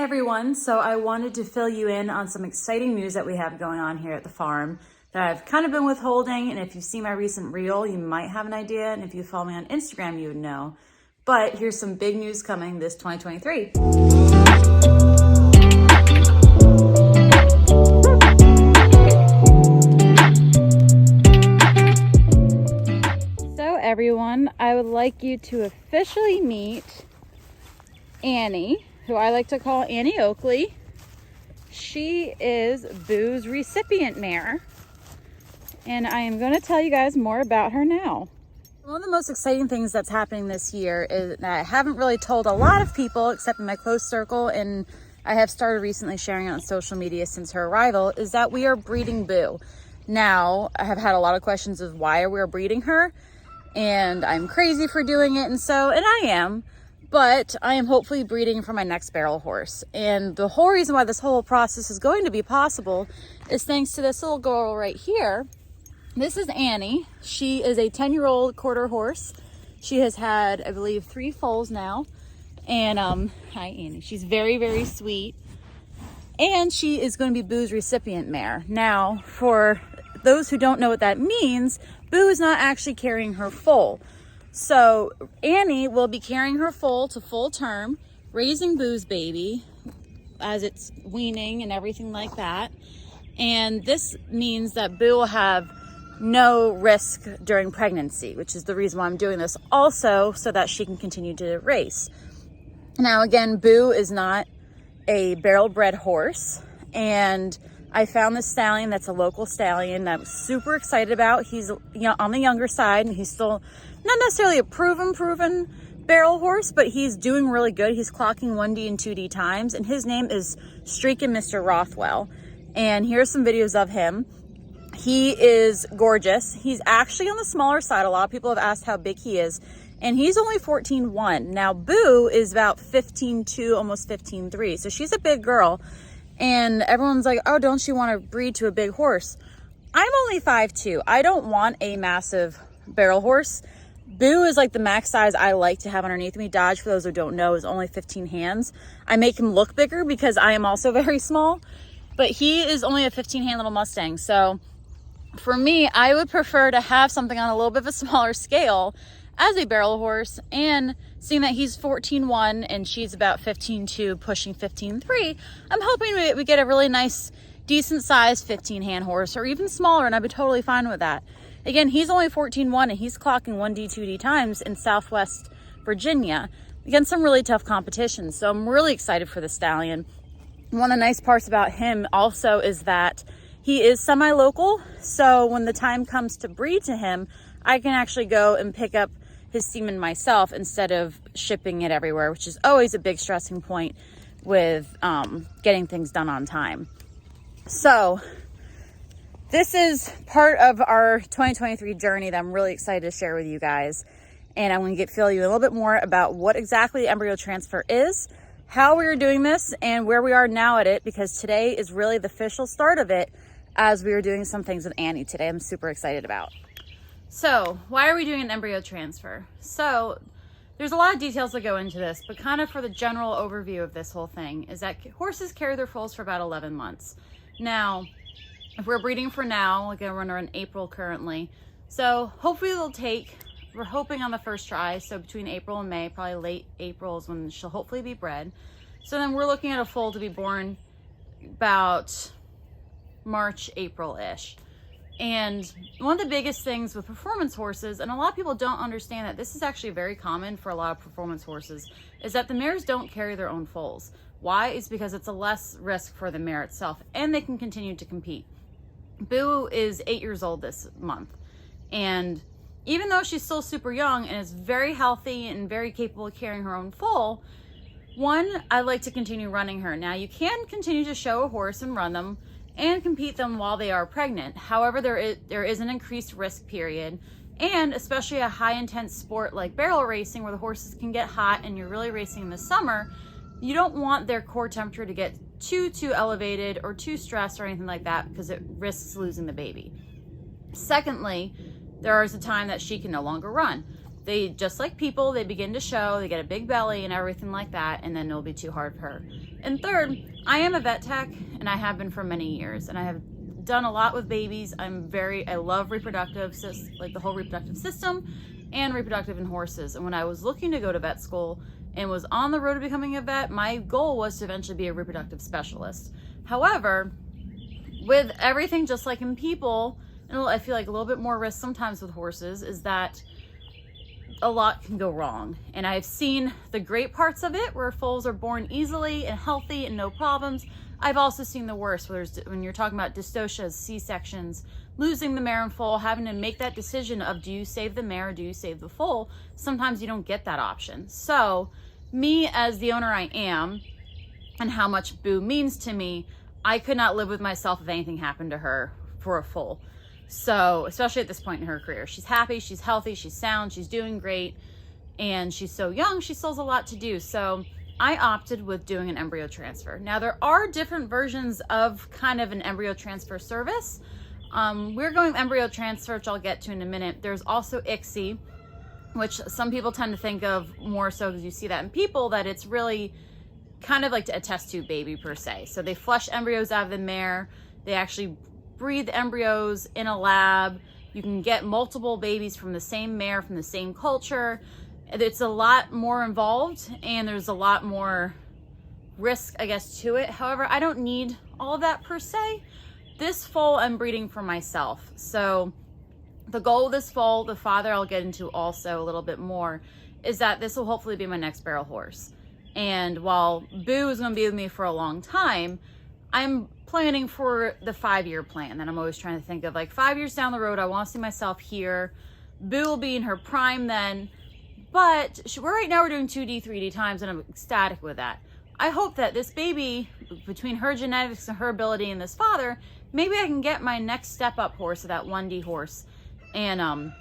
Hey everyone, so I wanted to fill you in on some exciting news that we have going on here at the farm that I've kind of been withholding, and if you've seen my recent reel, you might have an idea, and if you follow me on Instagram, you would know. But here's some big news coming this 2023. So everyone, I would like you to officially meet Annie, who I like to call Annie Oakley. She is Boo's recipient mare, and I am going to tell you guys more about her now. One of the most exciting things that's happening this year is that I haven't really told a lot of people except in my close circle, and I have started recently sharing it on social media since her arrival, is that we are breeding Boo. Now, I have had a lot of questions of why we are breeding her, and I'm crazy for doing it, and I am. But I am hopefully breeding for my next barrel horse. And the whole reason why this whole process is going to be possible is thanks to this little girl right here. This is Annie. She is a 10-year-old quarter horse. She has had, I believe, 3 foals now. And hi Annie. She's very, very sweet. And she is going to be Boo's recipient mare. Now, for those who don't know what that means, Boo is not actually carrying her foal. So Annie will be carrying her foal to full term, raising Boo's baby as it's weaning and everything like that. And this means that Boo will have no risk during pregnancy, which is the reason why I'm doing this, also so that she can continue to race. Now again, Boo is not a barrel bred horse, and I found this stallion that's a local stallion that I'm super excited about. He's on the younger side, and he's still not necessarily a proven barrel horse, but he's doing really good. He's clocking 1D and 2D times, and his name is Streakin Mr Rothwell. And here's some videos of him. He is gorgeous. He's actually on the smaller side. A lot of people have asked how big he is, and he's only 14.1. Now Boo is about 15.2, almost 15.3, so she's a big girl. And everyone's like, oh, don't you want to breed to a big horse? I'm only 5'2". I don't want a massive barrel horse. Boo is like the max size I like to have underneath me. Dodge, for those who don't know, is only 15 hands. I make him look bigger because I am also very small, but he is only a 15-hand little Mustang. So for me, I would prefer to have something on a little bit of a smaller scale as a barrel horse, and seeing that he's 14.1 and she's about 15.2, pushing 15.3, I'm hoping we get a really nice, decent size 15-hand horse, or even smaller, and I'd be totally fine with that. Again, he's only 14.1 and he's clocking 1D, 2D times in Southwest Virginia against some really tough competition. So I'm really excited for the stallion. One of the nice parts about him also is that he is semi-local. So when the time comes to breed to him, I can actually go and pick up his semen myself instead of shipping it everywhere, which is always a big stressing point with getting things done on time. So this is part of our 2023 journey that I'm really excited to share with you guys. And I'm going to fill you a little bit more about what exactly embryo transfer is, how we are doing this, and where we are now at it, because today is really the official start of it, as we are doing some things with Annie today I'm super excited about. So why are we doing an embryo transfer? So there's a lot of details that go into this, but kind of for the general overview of this whole thing is that horses carry their foals for about 11 months. Now, if we're breeding for now, again, we're in April currently. So hopefully we're hoping on the first try. So between April and May, probably late April is when she'll hopefully be bred. So then we're looking at a foal to be born about March, April-ish. And one of the biggest things with performance horses, and a lot of people don't understand that this is actually very common for a lot of performance horses, is that the mares don't carry their own foals. Why? It's because it's a less risk for the mare itself, and they can continue to compete. Boo is 8 years old this month, and even though she's still super young and is very healthy and very capable of carrying her own foal, one, I like to continue running her. Now, you can continue to show a horse and run them and compete them while they are pregnant. However, there is an increased risk period, and especially a high intense sport like barrel racing where the horses can get hot and you're really racing in the summer, you don't want their core temperature to get too elevated or too stressed or anything like that, because it risks losing the baby. Secondly, there is a time that she can no longer run. they, just like people, they begin to show, they get a big belly and everything like that, and then it'll be too hard for her. And third, I am a vet tech, and I have been for many years, and I have done a lot with babies. I love reproductive, like the whole reproductive system, and reproductive in horses. And when I was looking to go to vet school and was on the road to becoming a vet, my goal was to eventually be a reproductive specialist. However, with everything, just like in people, and I feel like a little bit more risk sometimes with horses, is that a lot can go wrong. And I've seen the great parts of it where foals are born easily and healthy and no problems. I've also seen the worst, when you're talking about dystocias, C-sections, losing the mare and foal, having to make that decision of, do you save the mare or do you save the foal? Sometimes you don't get that option. So me, as the owner I am, and how much Boo means to me, I could not live with myself if anything happened to her for a foal. So, especially at this point in her career, she's happy, she's healthy, she's sound, she's doing great, and she's so young, she still has a lot to do. So I opted with doing an embryo transfer. Now, there are different versions of kind of an embryo transfer service. We're going embryo transfer, which I'll get to in a minute. There's also ICSI, which some people tend to think of more so because you see that in people, that it's really kind of like a test tube baby per se. So they flush embryos out of the mare. They actually breathe embryos in a lab. You can get multiple babies from the same mare, from the same culture. It's a lot more involved, and there's a lot more risk, I guess, to it. However, I don't need all of that per se. This foal I'm breeding for myself. So the goal of this foal, the father I'll get into also a little bit more, is that this will hopefully be my next barrel horse. And while Boo is going to be with me for a long time, I'm planning for the 5-year plan that I'm always trying to think of. Like 5 years down the road, I want to see myself here. Boo will be in her prime then. But right now we're doing 2D, 3D times, and I'm ecstatic with that. I hope that this baby, between her genetics and her ability and this father, maybe I can get my next step up horse, that 1D horse. And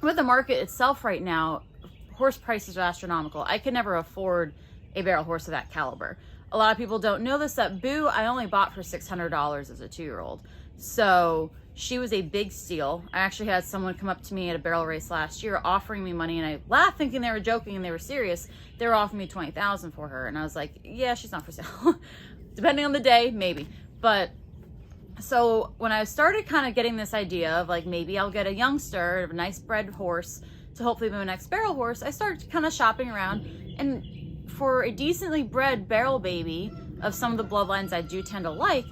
with the market itself right now, horse prices are astronomical. I could never afford a barrel horse of that caliber. A lot of people don't know this, that Boo I only bought for $600 as a 2-year-old. So she was a big steal. I actually had someone come up to me at a barrel race last year offering me money, and I laughed thinking they were joking and they were serious. They were offering me $20,000 for her, and I was like, yeah, she's not for sale. Depending on the day, maybe. But so when I started kind of getting this idea of like, maybe I'll get a youngster, a nice bred horse to hopefully be my next barrel horse, I started kind of shopping around, and for a decently bred barrel baby of some of the bloodlines I do tend to like,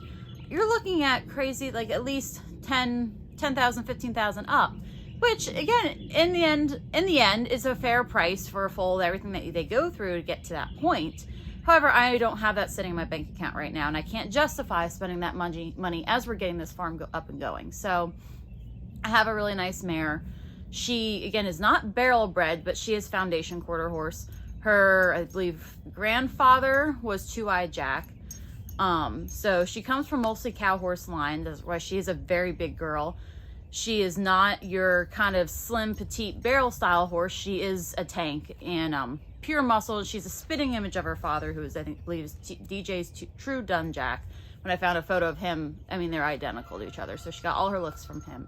you're looking at crazy, like at least 10,000, 15,000 up, which again, in the end is a fair price for a foal, everything that they go through to get to that point. However, I don't have that sitting in my bank account right now, and I can't justify spending that money as we're getting this farm up and going. So I have a really nice mare. She, again, is not barrel bred, but she is foundation quarter horse. Her, I believe, grandfather was 2-eyed Jack. So she comes from mostly cow horse line. That's why she is a very big girl. She is not your kind of slim, petite barrel style horse. She is a tank and pure muscle. She's a spitting image of her father, who is, I believe, is DJ's true dun Jack. When I found a photo of him, I mean, they're identical to each other. So she got all her looks from him.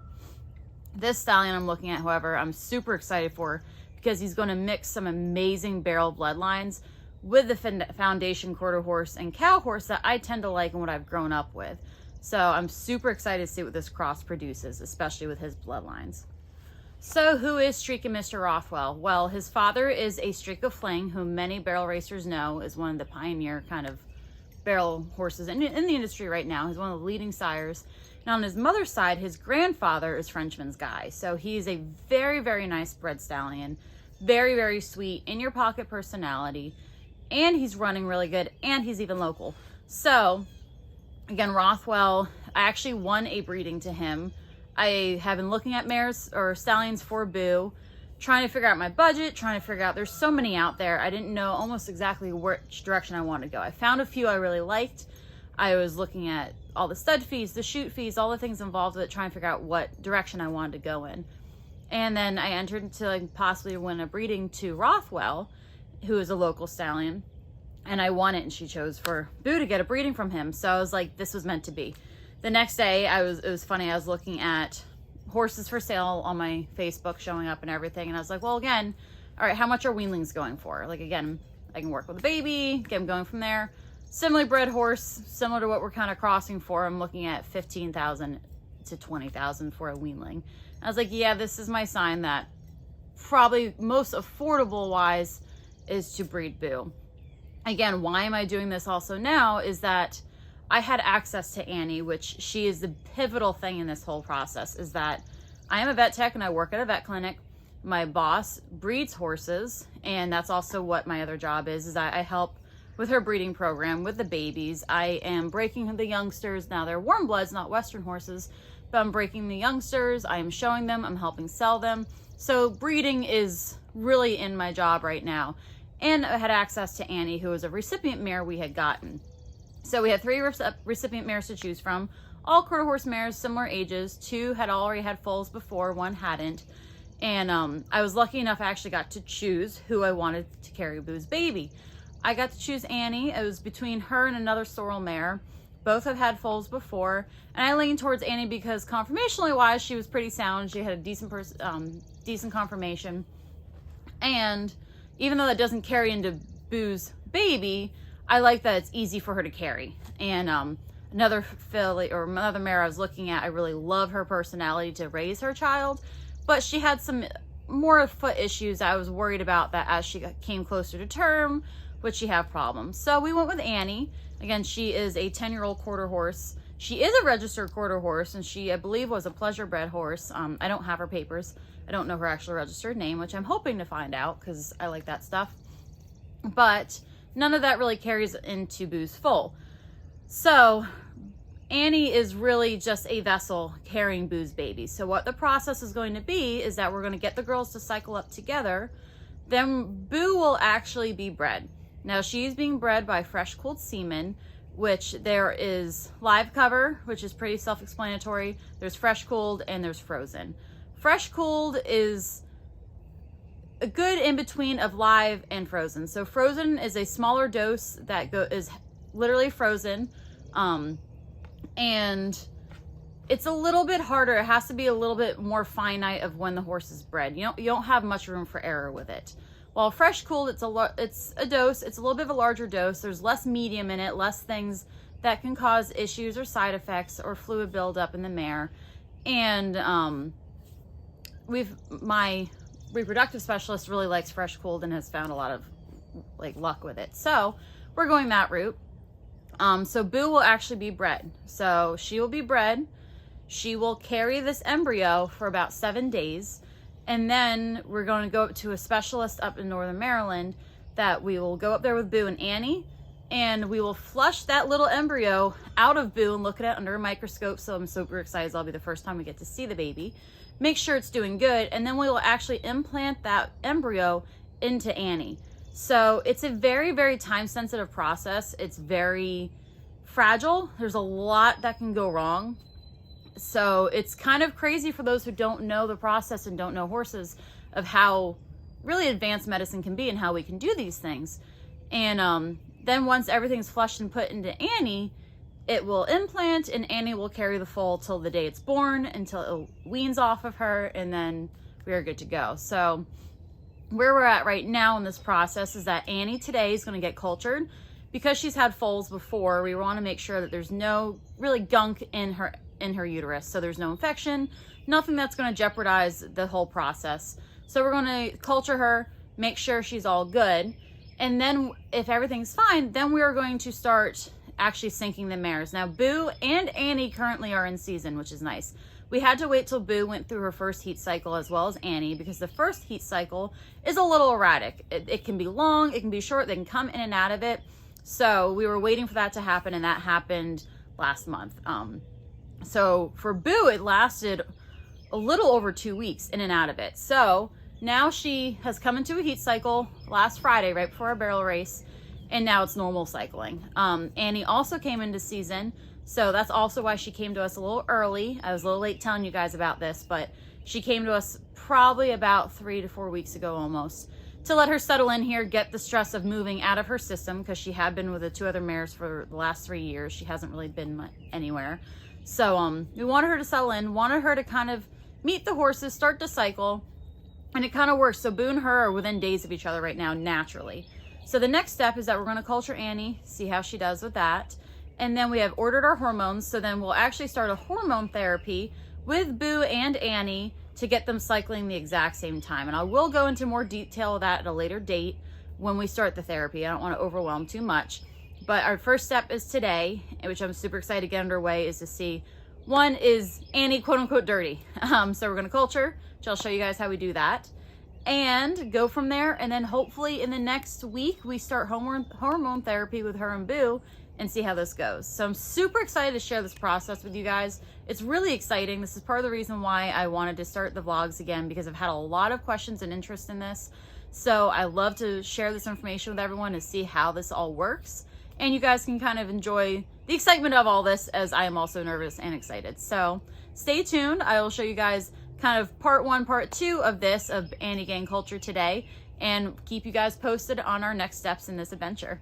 This stallion I'm looking at, however, I'm super excited for, because he's going to mix some amazing barrel bloodlines with the foundation quarter horse and cow horse that I tend to like and what I've grown up with. So I'm super excited to see what this cross produces, especially with his bloodlines. So who is Streakin Mr Rothwell? Well, his father is a Streak of Fling, who many barrel racers know is one of the pioneer kind of barrel horses in the industry right now. He's one of the leading sires. And on his mother's side, his grandfather is Frenchman's Guy. So he's a very, very nice bred stallion. Very, very sweet, in your pocket personality. And he's running really good, and he's even local. So again, Rothwell, I actually won a breeding to him. I have been looking at mares or stallions for Boo, trying to figure out my budget, trying to figure out, there's so many out there. I didn't know almost exactly which direction I wanted to go. I found a few I really liked. I was looking at all the stud fees, the shoot fees, all the things involved with it, trying to figure out what direction I wanted to go in. And then I entered into like possibly win a breeding to Rothwell, who is a local stallion. And I won it, and she chose for Boo to get a breeding from him. So I was like, this was meant to be. The next day, it was funny, I was looking at horses for sale on my Facebook showing up and everything. And I was like, well, again, all right, how much are weanlings going for? Like, again, I can work with a baby, get them going from there. Similarly bred horse, similar to what we're kind of crossing for, I'm looking at 15,000 to 20,000 for a weanling. I was like, yeah, this is my sign that probably most affordable wise is to breed Boo. Again, why am I doing this also now is that I had access to Annie, which she is the pivotal thing in this whole process, is that I am a vet tech and I work at a vet clinic. My boss breeds horses, and that's also what my other job is that I help with her breeding program with the babies. I am breaking the youngsters. Now they're warm bloods, not Western horses, but I'm breaking the youngsters. I am showing them, I'm helping sell them. So breeding is really in my job right now. And I had access to Annie, who was a recipient mare we had gotten. So we had 3 recipient mares to choose from, all quarter horse mares, similar ages. 2 had already had foals before, 1 hadn't. And I was lucky enough I actually got to choose who I wanted to carry Boo's baby. I got to choose Annie. It was between her and another sorrel mare. Both have had foals before. And I leaned towards Annie because conformationally wise, she was pretty sound. She had a decent conformation. And even though that doesn't carry into Boo's baby, I like that it's easy for her to carry. And another filly or another mare I was looking at, I really love her personality to raise her child, but she had some more foot issues. I was worried about that as she came closer to term, would she have problems? So we went with Annie. Again, she is a 10-year-old quarter horse. She is a registered quarter horse, and she, I believe, was a pleasure bred horse. I don't have her papers. I don't know her actual registered name, which I'm hoping to find out because I like that stuff. But none of that really carries into Boo's foal. So Annie is really just a vessel carrying Boo's baby. So what the process is going to be is that we're going to get the girls to cycle up together. Then Boo will actually be bred. Now she's being bred by fresh cooled semen, which there is live cover, which is pretty self-explanatory. There's fresh cooled and there's frozen. Fresh cooled is a good in between of live and frozen. So frozen is a smaller dose that is literally frozen. And it's a little bit harder. It has to be a little bit more finite of when the horse is bred. You don't have much room for error with it. While fresh cooled, it's a dose. It's a little bit of a larger dose. There's less medium in it, less things that can cause issues or side effects or fluid buildup in the mare. And my reproductive specialist really likes fresh cooled and has found a lot of luck with it. So we're going that route. So Boo will actually be bred. So she will be bred. She will carry this embryo for about 7 days. And then we're going to go up to a specialist up in Northern Maryland that we will go up there with Boo and Annie, and we will flush that little embryo out of Boo and look at it under a microscope. So I'm super excited. That'll be the first time we get to see the baby. Make sure it's doing good. And then we will actually implant that embryo into Annie. So it's a very, very time sensitive process. It's very fragile. There's a lot that can go wrong. So it's kind of crazy for those who don't know the process and don't know horses of how really advanced medicine can be and how we can do these things. And then once everything's flushed and put into Annie, it will implant and Annie will carry the foal till the day it's born, until it weans off of her, and then we are good to go. So where we're at right now in this process is that Annie today is going to get cultured. Because she's had foals before, we want to make sure that there's no really gunk in her uterus. So there's no infection, nothing that's going to jeopardize the whole process. So we're going to culture her, make sure she's all good. And then if everything's fine, then we are going to start actually syncing the mares. Now Boo and Annie currently are in season, which is nice. We had to wait till Boo went through her first heat cycle as well as Annie, because the first heat cycle is a little erratic. It can be long, it can be short, they can come in and out of it. So we were waiting for that to happen, and that happened last month. So for Boo, it lasted a little over 2 weeks in and out of it. So now she has come into a heat cycle last Friday, right before our barrel race, and now it's normal cycling. Annie also came into season, so that's also why she came to us a little early. I was a little late telling you guys about this, but she came to us probably about 3 to 4 weeks ago almost, to let her settle in here, get the stress of moving out of her system, because she had been with the 2 other mares for the last 3 years. She hasn't really been anywhere. So we wanted her to settle in, wanted her to kind of meet the horses, start the cycle, and it kind of works. So Boo and her are within days of each other right now, naturally. So the next step is that we're going to culture Annie, see how she does with that. And then we have ordered our hormones. So then we'll actually start a hormone therapy with Boo and Annie to get them cycling the exact same time. And I will go into more detail of that at a later date when we start the therapy. I don't want to overwhelm too much. But our first step is today, which I'm super excited to get underway, is to see, one, is Annie quote unquote dirty? So we're going to culture, which I'll show you guys how we do that, and go from there. And then hopefully in the next week, we start hormone therapy with her and Boo and see how this goes. So I'm super excited to share this process with you guys. It's really exciting. This is part of the reason why I wanted to start the vlogs again, because I've had a lot of questions and interest in this. So I love to share this information with everyone to see how this all works. And you guys can kind of enjoy the excitement of all this, as I am also nervous and excited. So stay tuned. I will show you guys kind of part 1, part 2 of this, of Annie getting culture today, and keep you guys posted on our next steps in this adventure.